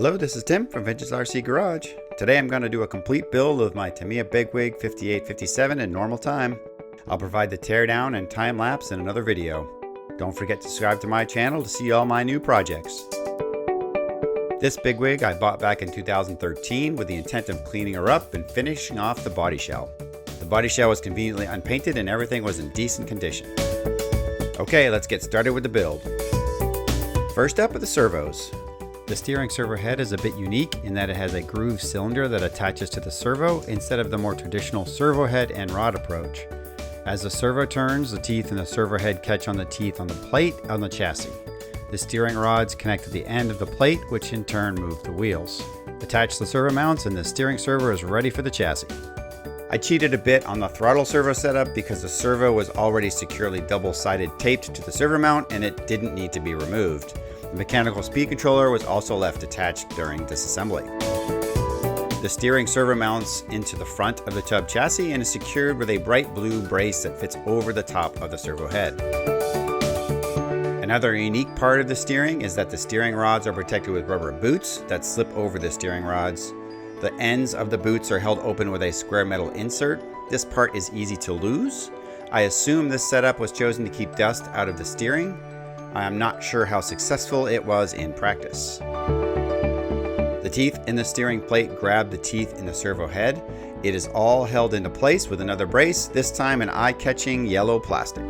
Hello, this is Tim from Vintage RC Garage. Today I'm going to do a complete build of my Tamiya BigWig 5857 in normal time. I'll provide the teardown and time lapse in another video. Don't forget to subscribe to my channel to see all my new projects. This BigWig I bought back in 2013 with the intent of cleaning her up and finishing off the body shell. The body shell was conveniently unpainted and everything was in decent condition. Okay, let's get started with the build. First up are the servos. The steering servo head is a bit unique in that it has a grooved cylinder that attaches to the servo instead of the more traditional servo head and rod approach. As the servo turns, the teeth in the servo head catch on the teeth on the plate on the chassis. The steering rods connect to the end of the plate, which in turn move the wheels. Attach the servo mounts and the steering servo is ready for the chassis. I cheated a bit on the throttle servo setup because the servo was already securely double-sided taped to the servo mount and it didn't need to be removed. The mechanical speed controller was also left attached during disassembly. The steering servo mounts into the front of the tub chassis and is secured with a bright blue brace that fits over the top of the servo head. Another unique part of the steering is that the steering rods are protected with rubber boots that slip over the steering rods. The ends of the boots are held open with a square metal insert. This part is easy to lose. I assume this setup was chosen to keep dust out of the steering. I am not sure how successful it was in practice. The teeth in the steering plate grab the teeth in the servo head. It is all held into place with another brace, this time in eye-catching yellow plastic.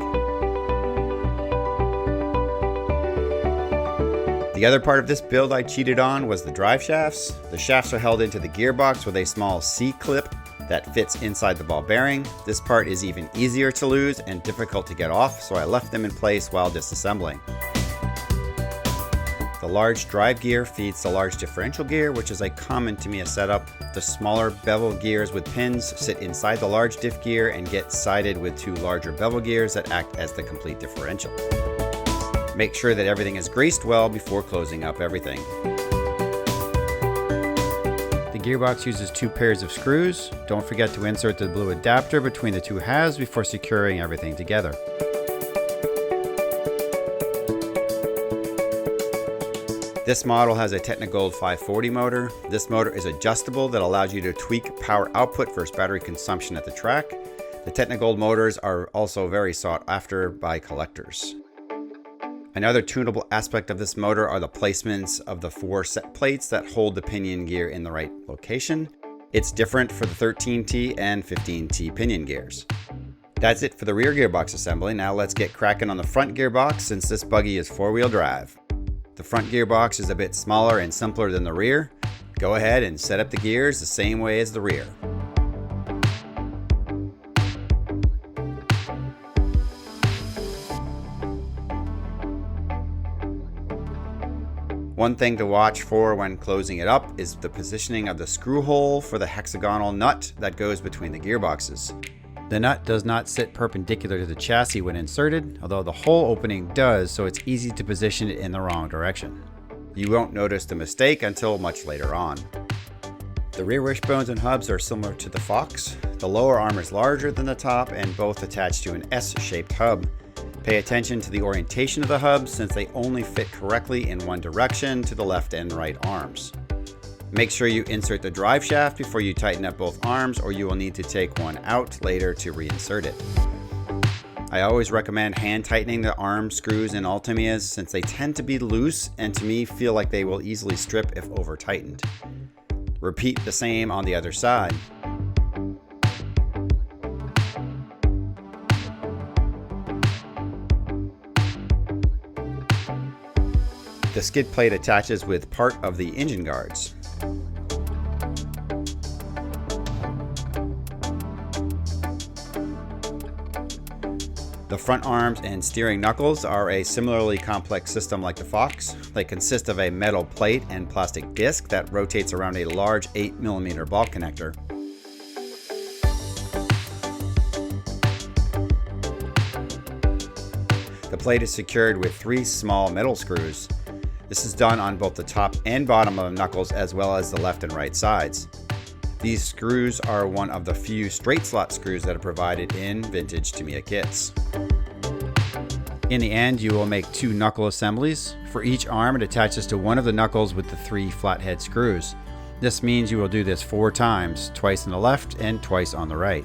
The other part of this build I cheated on was the drive shafts. The shafts are held into the gearbox with a small C-clip that fits inside the ball bearing. This part is even easier to lose and difficult to get off, so I left them in place while disassembling. The large drive gear feeds the large differential gear, which is a common Tamiya setup. The smaller bevel gears with pins sit inside the large diff gear and get sided with two larger bevel gears that act as the complete differential. Make sure that everything is greased well before closing up everything. The gearbox uses two pairs of screws. Don't forget to insert the blue adapter between the two halves before securing everything together. This model has a Technigold 540 motor. This motor is adjustable that allows you to tweak power output versus battery consumption at the track. The Technigold motors are also very sought after by collectors. Another tunable aspect of this motor are the placements of the four set plates that hold the pinion gear in the right location. It's different for the 13T and 15T pinion gears. That's it for the rear gearbox assembly. Now let's get cracking on the front gearbox since this buggy is four-wheel drive. The front gearbox is a bit smaller and simpler than the rear. Go ahead and set up the gears the same way as the rear. One thing to watch for when closing it up is the positioning of the screw hole for the hexagonal nut that goes between the gearboxes. The nut does not sit perpendicular to the chassis when inserted, although the hole opening does, so it's easy to position it in the wrong direction. You won't notice the mistake until much later on. The rear wishbones and hubs are similar to the Fox. The lower arm is larger than the top and both attached to an S-shaped hub. Pay attention to the orientation of the hubs since they only fit correctly in one direction to the left and right arms. Make sure you insert the drive shaft before you tighten up both arms or you will need to take one out later to reinsert it. I always recommend hand tightening the arm screws in all Tamiyas since they tend to be loose and to me feel like they will easily strip if over tightened. Repeat the same on the other side. The skid plate attaches with part of the engine guards. The front arms and steering knuckles are a similarly complex system like the Fox. They consist of a metal plate and plastic disc that rotates around a large 8mm ball connector. The plate is secured with three small metal screws. This is done on both the top and bottom of the knuckles as well as the left and right sides. These screws are one of the few straight slot screws that are provided in vintage Tamiya kits. In the end, you will make 2 knuckle assemblies. For each arm, it attaches to one of the knuckles with the 3 flathead screws. This means you will do this 4 times, twice on the left and twice on the right.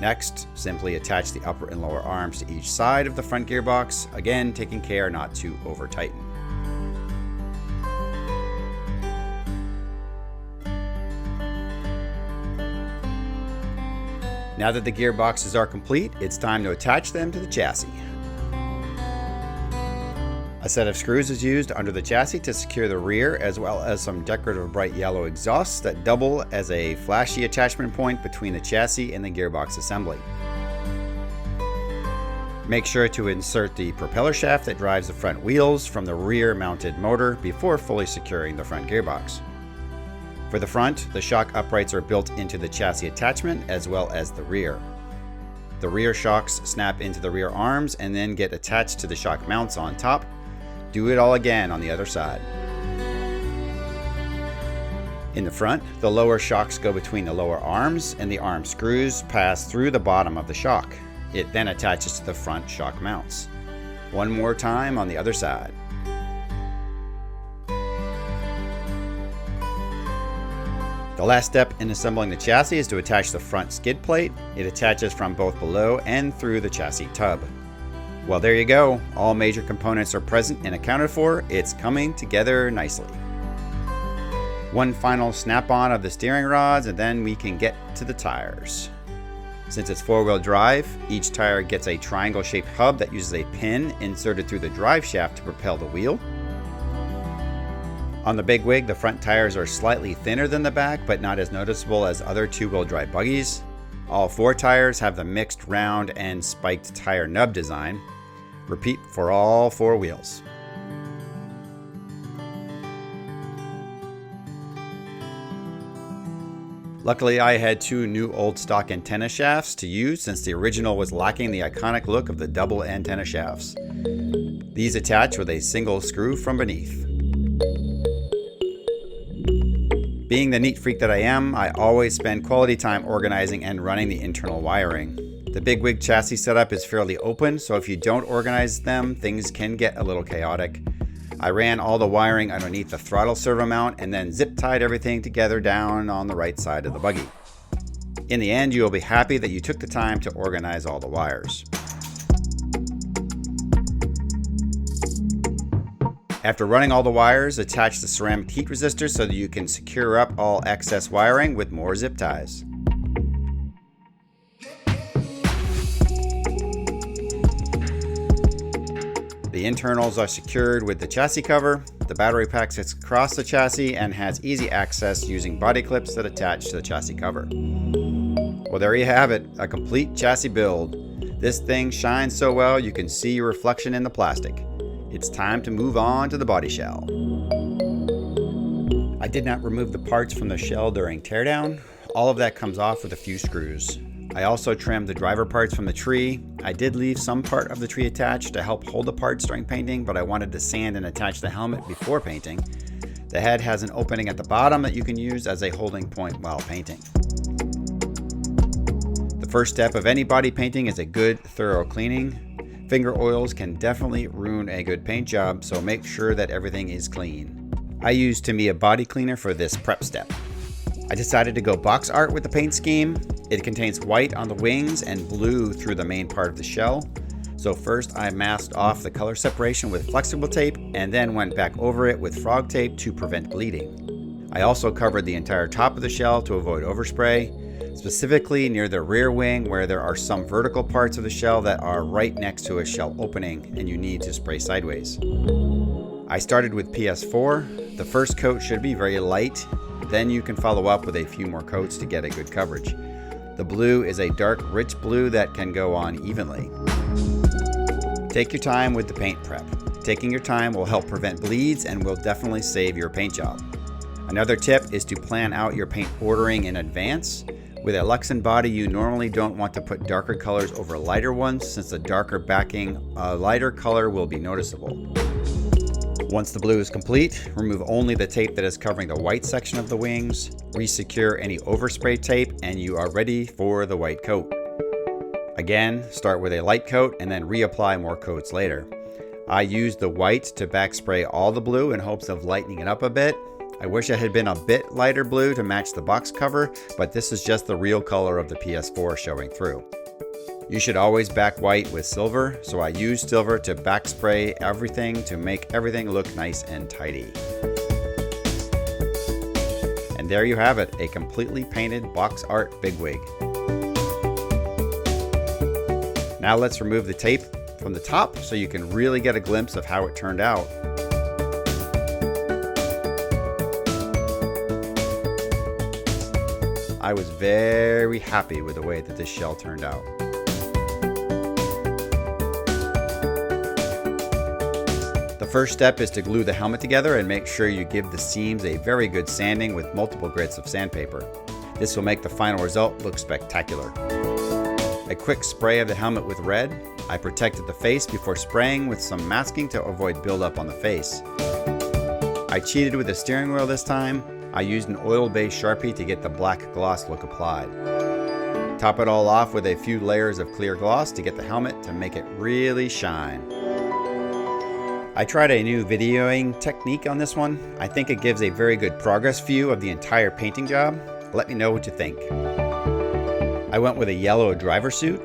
Next, simply attach the upper and lower arms to each side of the front gearbox, again taking care not to over-tighten. Now that the gearboxes are complete, it's time to attach them to the chassis. A set of screws is used under the chassis to secure the rear, as well as some decorative bright yellow exhausts that double as a flashy attachment point between the chassis and the gearbox assembly. Make sure to insert the propeller shaft that drives the front wheels from the rear mounted motor before fully securing the front gearbox. For the front, the shock uprights are built into the chassis attachment as well as the rear. The rear shocks snap into the rear arms and then get attached to the shock mounts on top. Do it all again on the other side. In the front, the lower shocks go between the lower arms and the arm screws pass through the bottom of the shock. It then attaches to the front shock mounts. One more time on the other side. The last step in assembling the chassis is to attach the front skid plate. It attaches from both below and through the chassis tub. Well, there you go. All major components are present and accounted for. It's coming together nicely. One final snap-on of the steering rods and then we can get to the tires. Since it's 4-wheel drive, each tire gets a triangle-shaped hub that uses a pin inserted through the drive shaft to propel the wheel. On the BigWig, the front tires are slightly thinner than the back, but not as noticeable as other 2-wheel drive buggies. All 4 tires have the mixed round and spiked tire nub design. Repeat for all 4 wheels. Luckily, I had 2 new old stock antenna shafts to use since the original was lacking the iconic look of the double antenna shafts. These attach with a single screw from beneath. Being the neat freak that I am, I always spend quality time organizing and running the internal wiring. The BigWig chassis setup is fairly open, so if you don't organize them, things can get a little chaotic. I ran all the wiring underneath the throttle servo mount and then zip tied everything together down on the right side of the buggy. In the end, you'll be happy that you took the time to organize all the wires. After running all the wires, attach the ceramic heat resistor so that you can secure up all excess wiring with more zip ties. The internals are secured with the chassis cover. The battery pack sits across the chassis and has easy access using body clips that attach to the chassis cover. Well, there you have it, a complete chassis build. This thing shines so well you can see your reflection in the plastic. It's time to move on to the body shell. I did not remove the parts from the shell during teardown. All of that comes off with a few screws. I also trimmed the driver parts from the tree. I did leave some part of the tree attached to help hold the parts during painting, but I wanted to sand and attach the helmet before painting. The head has an opening at the bottom that you can use as a holding point while painting. The first step of any body painting is a good, thorough cleaning. Finger oils can definitely ruin a good paint job, so make sure that everything is clean. I used Tamiya body cleaner for this prep step. I decided to go box art with the paint scheme. It contains white on the wings and blue through the main part of the shell. So first I masked off the color separation with flexible tape and then went back over it with frog tape to prevent bleeding. I also covered the entire top of the shell to avoid overspray, specifically near the rear wing where there are some vertical parts of the shell that are right next to a shell opening and you need to spray sideways. I started with PS4. The first coat should be very light, then you can follow up with a few more coats to get a good coverage. The blue is a dark, rich blue that can go on evenly. Take your time with the paint prep. Taking your time will help prevent bleeds and will definitely save your paint job. Another tip is to plan out your paint ordering in advance. With a Luxon body, you normally don't want to put darker colors over lighter ones, since the darker backing, a lighter color will be noticeable. Once the blue is complete, remove only the tape that is covering the white section of the wings, resecure any overspray tape, and you are ready for the white coat. Again, start with a light coat and then reapply more coats later. I used the white to backspray all the blue in hopes of lightening it up a bit. I wish it had been a bit lighter blue to match the box cover, but this is just the real color of the PS4 showing through. You should always back white with silver, so I used silver to backspray everything to make everything look nice and tidy. And there you have it, a completely painted box art BigWig. Now let's remove the tape from the top so you can really get a glimpse of how it turned out. I was very happy with the way that this shell turned out. The first step is to glue the helmet together and make sure you give the seams a very good sanding with multiple grits of sandpaper. This will make the final result look spectacular. A quick spray of the helmet with red. I protected the face before spraying with some masking to avoid buildup on the face. I cheated with the steering wheel this time. I used an oil-based Sharpie to get the black gloss look applied. Top it all off with a few layers of clear gloss to get the helmet to make it really shine. I tried a new videoing technique on this one. I think it gives a very good progress view of the entire painting job. Let me know what you think. I went with a yellow driver suit.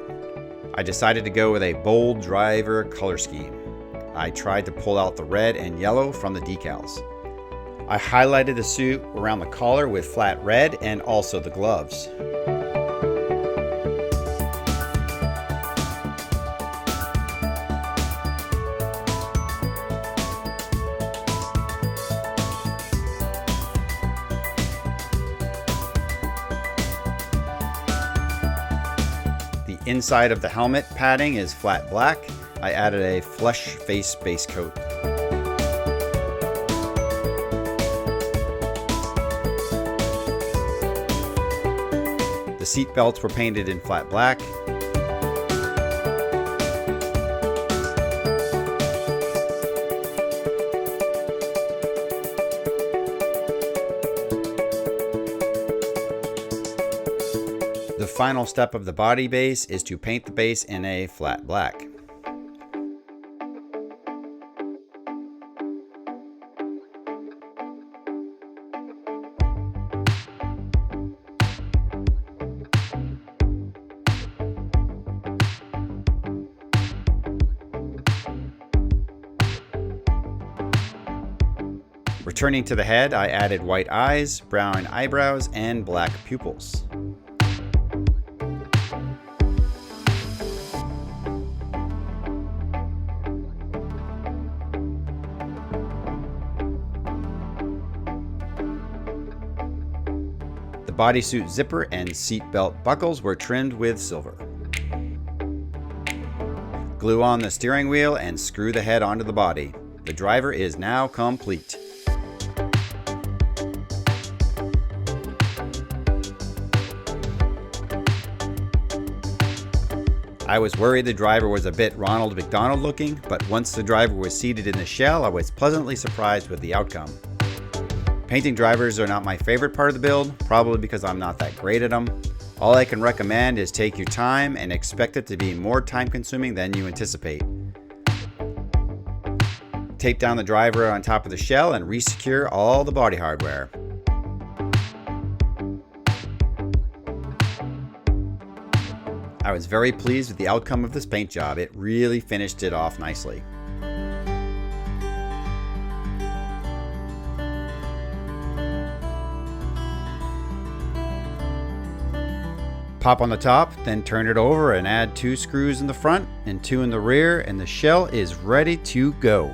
I decided to go with a bold driver color scheme. I tried to pull out the red and yellow from the decals. I highlighted the suit around the collar with flat red and also the gloves. The inside of the helmet padding is flat black. I added a flush face base coat. The seat belts were painted in flat black. The final step of the body base is to paint the base in a flat black. Returning to the head, I added white eyes, brown eyebrows, and black pupils. The bodysuit zipper and seat belt buckles were trimmed with silver. Glue on the steering wheel and screw the head onto the body. The driver is now complete. I was worried the driver was a bit Ronald McDonald looking, but once the driver was seated in the shell, I was pleasantly surprised with the outcome. Painting drivers are not my favorite part of the build, probably because I'm not that great at them. All I can recommend is take your time and expect it to be more time consuming than you anticipate. Tape down the driver on top of the shell and resecure all the body hardware. I was very pleased with the outcome of this paint job. It really finished it off nicely. Pop on the top, then turn it over and add 2 screws in the front and 2 in the rear, and the shell is ready to go.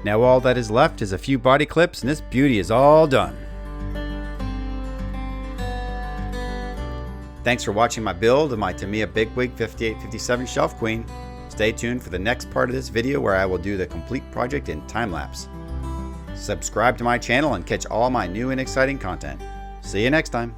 Now all that is left is a few body clips and this beauty is all done. Thanks for watching my build of my Tamiya BigWig 5857 Shelf Queen. Stay tuned for the next part of this video where I will do the complete project in time-lapse. Subscribe to my channel and catch all my new and exciting content. See you next time.